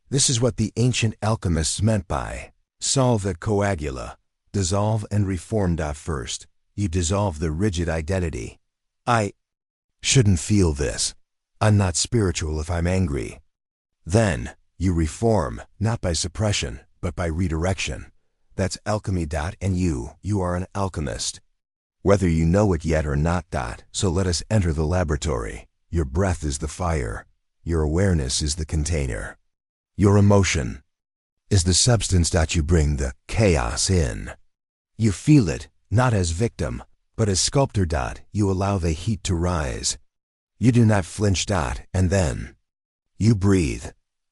This is what the ancient alchemists meant by solve et coagula, dissolve and reform. First, you dissolve the rigid identity. I shouldn't feel this. I'm not spiritual if I'm angry. Then, you reform, not by suppression, but by redirection. That's alchemy. And you are an alchemist. Whether you know it yet or not. So let us enter the laboratory. Your breath is the fire. Your awareness is the container. Your emotion is the substance. You bring the chaos in. You feel it, not as victim, but as sculptor. You allow the heat to rise. You do not flinch. And then you breathe.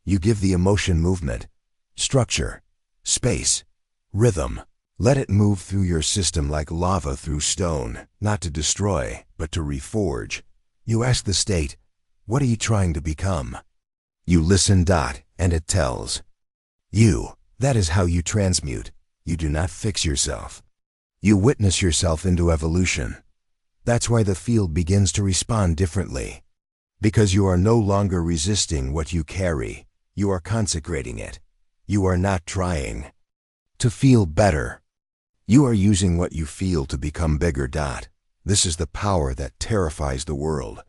You give the emotion movement, structure, space, rhythm. Let it move through your system like lava through stone, not to destroy, but to reforge. You ask the state, what are you trying to become? You listen. And it tells you. That is how you transmute. You do not fix yourself. You witness yourself into evolution. That's why the field begins to respond differently. Because you are no longer resisting what you carry. You are consecrating it. You are not trying to feel better. You are using what you feel to become bigger. This is the power that terrifies the world.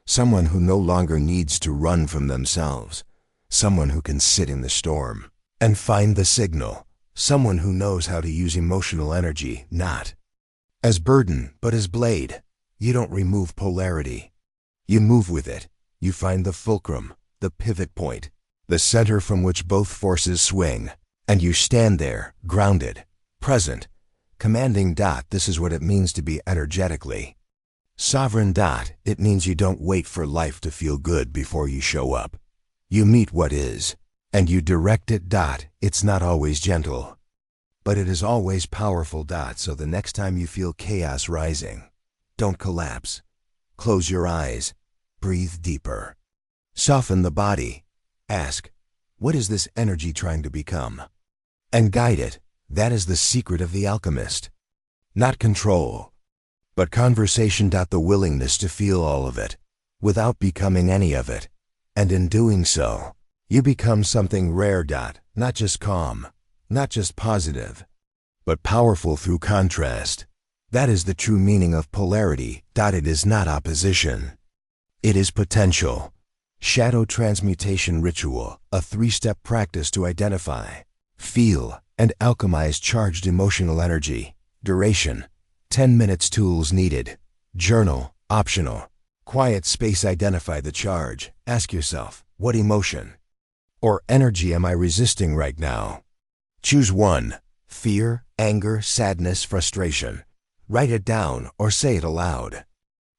Someone who no longer needs to run from themselves. Someone who can sit in the storm and find the signal. Someone who knows how to use emotional energy, not as burden, but as blade. You don't remove polarity. You move with it. You find the fulcrum, the pivot point, the center from which both forces swing. And you stand there, grounded, present, commanding. This is what it means to be energetically sovereign. It means you don't wait for life to feel good before you show up. You meet what is, and you direct it. It's not always gentle, but it is always powerful. So the next time you feel chaos rising, don't collapse. Close your eyes. Breathe deeper. Soften the body. Ask, what is this energy trying to become? And guide it. That is the secret of the alchemist. Not control, but conversation. The willingness to feel all of it, without becoming any of it. And in doing so, you become something rare. Not just calm, not just positive, but powerful through contrast. That is the true meaning of polarity. It is not opposition. It is potential. Shadow transmutation ritual, a 3-step practice to identify, feel, and alchemize charged emotional energy. Duration, 10 minutes. Tools needed. Journal, optional. Quiet space. Identify the charge. Ask yourself, what emotion or energy am I resisting right now? Choose one: fear, anger, sadness, frustration. Write it down or say it aloud.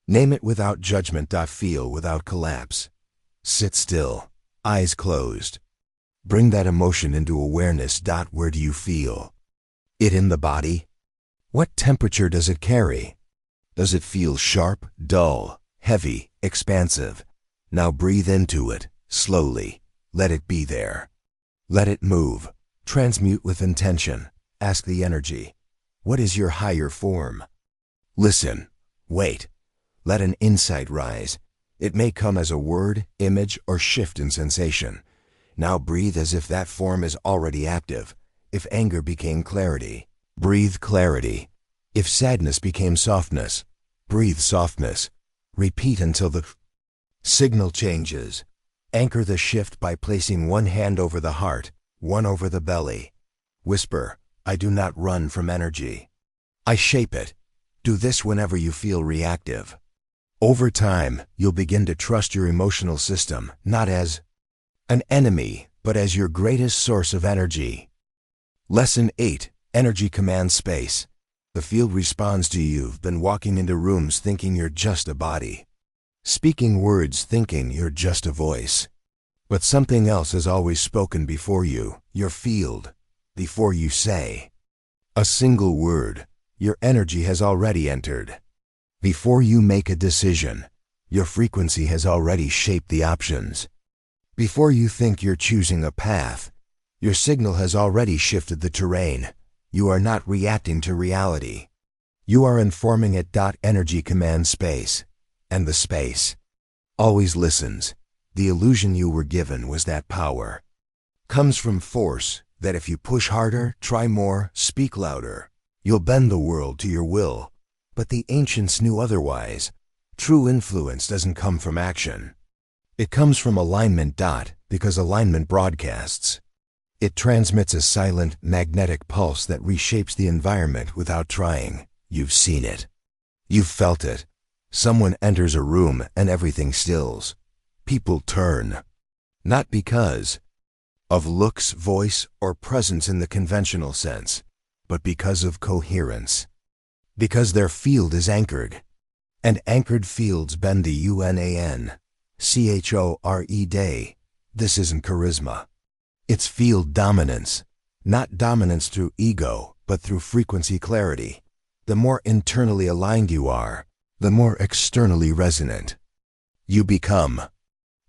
Name it without judgment. Feel without collapse. Sit still, eyes closed. Bring that emotion into awareness. Where do you feel it in the body? What temperature does it carry? Does it feel sharp, dull, heavy, expansive? Now breathe into it, slowly. Let it be there. Let it move. Transmute with intention. Ask the energy, what is your higher form? Listen. Wait. Let an insight rise. It may come as a word, image, or shift in sensation. Now breathe as if that form is already active. If anger became clarity, breathe clarity. If sadness became softness, breathe softness. Repeat until the signal changes. Anchor the shift by placing one hand over the heart, one over the belly. Whisper, I do not run from energy. I shape it. Do this whenever you feel reactive. Over time, you'll begin to trust your emotional system, not as an enemy, but as your greatest source of energy. Lesson 8. Energy commands space. The field responds to you. You've been walking into rooms thinking you're just a body. Speaking words thinking you're just a voice. But something else has always spoken before you, your field. Before you say a single word, your energy has already entered. Before you make a decision, your frequency has already shaped the options. Before you think you're choosing a path, your signal has already shifted the terrain. You are not reacting to reality. You are informing it. Energy commands space, and the space always listens. The illusion you were given was that power comes from force, that if you push harder, try more, speak louder, you'll bend the world to your will. But the ancients knew otherwise. True influence doesn't come from action. It comes from alignment. Because alignment broadcasts. It transmits a silent, magnetic pulse that reshapes the environment without trying. You've seen it. You've felt it. Someone enters a room and everything stills. People turn. Not because of looks, voice, or presence in the conventional sense, but because of coherence. Because their field is anchored. And anchored fields bend. The UNANCHORE day. This isn't charisma. It's field dominance. Not dominance through ego, but through frequency clarity. The more internally aligned you are, the more externally resonant you become.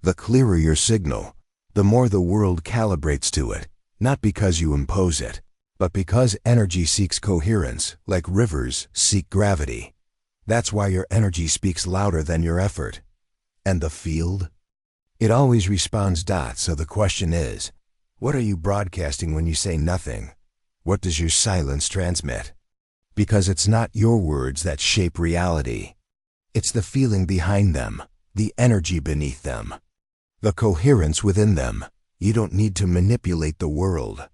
The clearer your signal, the more the world calibrates to it, not because you impose it, but because energy seeks coherence, like rivers seek gravity. That's why your energy speaks louder than your effort. And the field? It always responds. So the question is, what are you broadcasting when you say nothing? What does your silence transmit? Because it's not your words that shape reality. It's the feeling behind them, the energy beneath them, the coherence within them. You don't need to manipulate the world.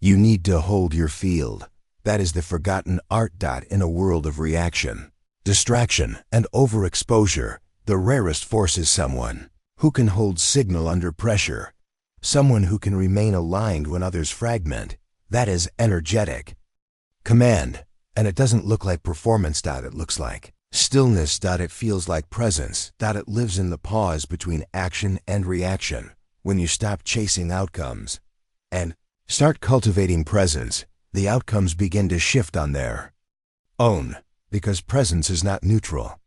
You need to hold your field. That is the forgotten art. In a world of reaction, distraction, and overexposure, the rarest force is someone who can hold signal under pressure. Someone who can remain aligned when others fragment. That is energetic command. And it doesn't look like performance. It looks like stillness. It feels like presence. It lives in the pause between action and reaction. When you stop chasing outcomes and start cultivating presence, the outcomes begin to shift on their own. Because presence is not neutral.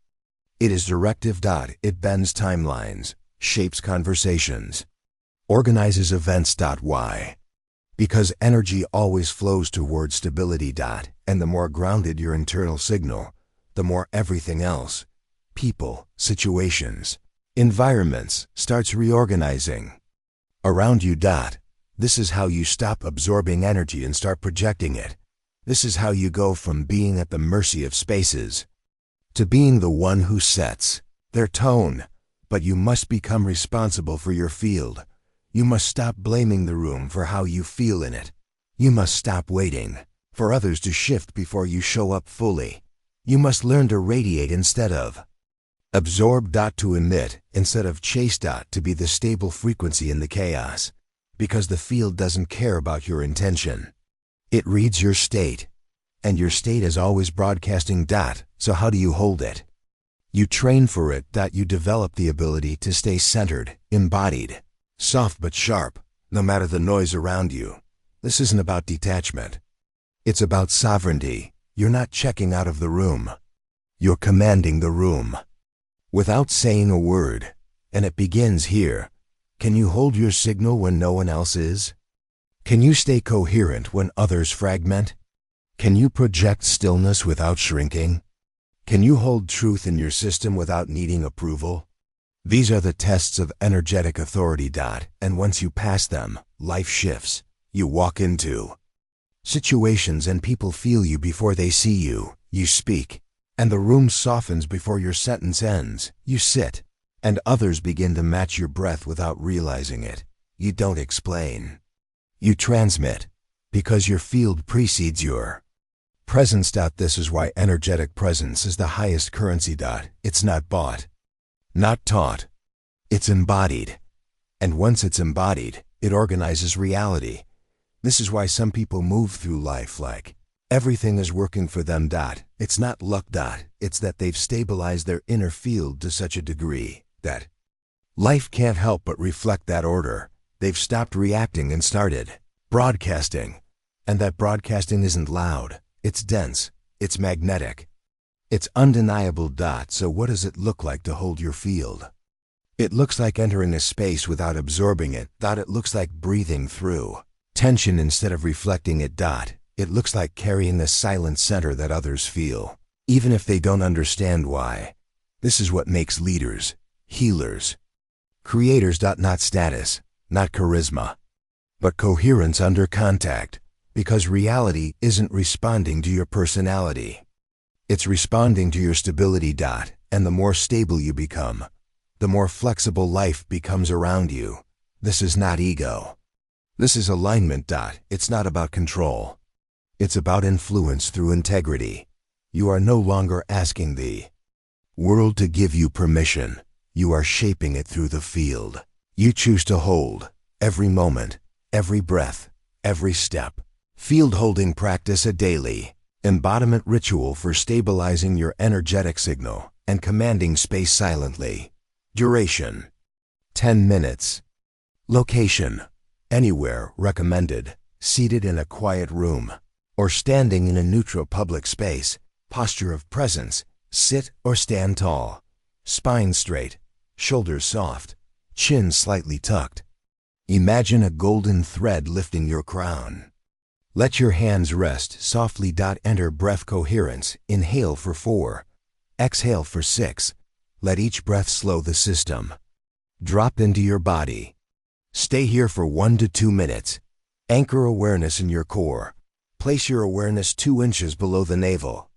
It is directive. It bends timelines, shapes conversations, organizes events. Why? Because energy always flows towards stability. And the more grounded your internal signal, the more everything else, people, situations, environments, starts reorganizing around you. This is how you stop absorbing energy and start projecting it. This is how you go from being at the mercy of spaces to being the one who sets their tone. But you must become responsible for your field. You must stop blaming the room for how you feel in it. You must stop waiting for others to shift before you show up fully. You must learn to radiate instead of absorb. To emit instead of chase. To be the stable frequency in the chaos. Because the field doesn't care about your intention. It reads your state. And your state is always broadcasting. So how do you hold it? You train for it. You develop the ability to stay centered, embodied, soft but sharp, no matter the noise around you. This isn't about detachment. It's about sovereignty. You're not checking out of the room. You're commanding the room. Without saying a word. And it begins here. Can you hold your signal when no one else is? Can you stay coherent when others fragment? Can you project stillness without shrinking? Can you hold truth in your system without needing approval? These are the tests of energetic authority. And once you pass them, life shifts. You walk into situations and people feel you before they see you. You speak. And the room softens before your sentence ends. You sit. And others begin to match your breath without realizing it. You don't explain. You transmit. Because your field precedes your presence. This is why energetic presence is the highest currency. It's not bought. Not taught. It's embodied. And once it's embodied, it organizes reality. This is why some people move through life like everything is working for them. It's not luck. It's that they've stabilized their inner field to such a degree that life can't help but reflect that order. They've stopped reacting and started broadcasting. And that broadcasting isn't loud. It's dense. It's magnetic. It's undeniable. So what does it look like to hold your field? It looks like entering a space without absorbing it. It looks like breathing through tension instead of reflecting it. It looks like carrying the silent center that others feel, even if they don't understand why. This is what makes leaders, healers, creators. Not status, not charisma, but coherence under contact, because reality isn't responding to your personality. It's responding to your stability. And the more stable you become, the more flexible life becomes around you. This is not ego. This is alignment. It's not about control. It's about influence through integrity. You are no longer asking the world to give you permission. You are shaping it through the field. You choose to hold every moment, every breath, every step. Field holding practice, a daily embodiment ritual for stabilizing your energetic signal and commanding space silently. Duration: 10 minutes. Location: anywhere recommended, seated in a quiet room or standing in a neutral public space. Posture of presence: sit or stand tall, spine straight, shoulders soft, chin slightly tucked. Imagine a golden thread lifting your crown. Let your hands rest softly. Enter breath coherence. Inhale for 4. Exhale for 6. Let each breath slow the system. Drop into your body. Stay here for 1 to 2 minutes. Anchor awareness in your core. Place your awareness 2 inches below the navel,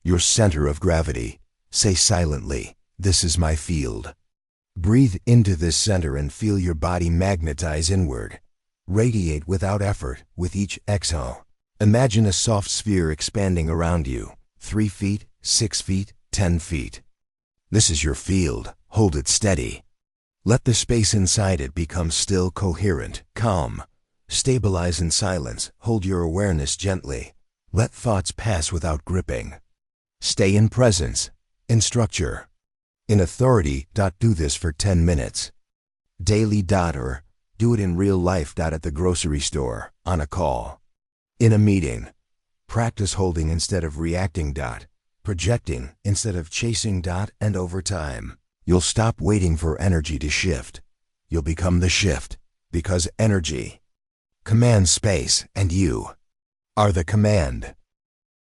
your center of gravity. Say silently, "This is my field." Breathe into this center and feel your body magnetize inward. Radiate without effort with each exhale. Imagine a soft sphere expanding around you, 3 feet, 6 feet, 10 feet. This is your field. Hold it steady. Let the space inside it become still, coherent, calm. Stabilize in silence. Hold your awareness gently. Let thoughts pass without gripping. Stay in presence, in structure, in authority. Do this for 10 minutes. Daily. Or do it in real life. At the grocery store, on a call, in a meeting. Practice holding instead of reacting. Projecting instead of chasing. And over time, you'll stop waiting for energy to shift. You'll become the shift, because energy commands space, and you are the command.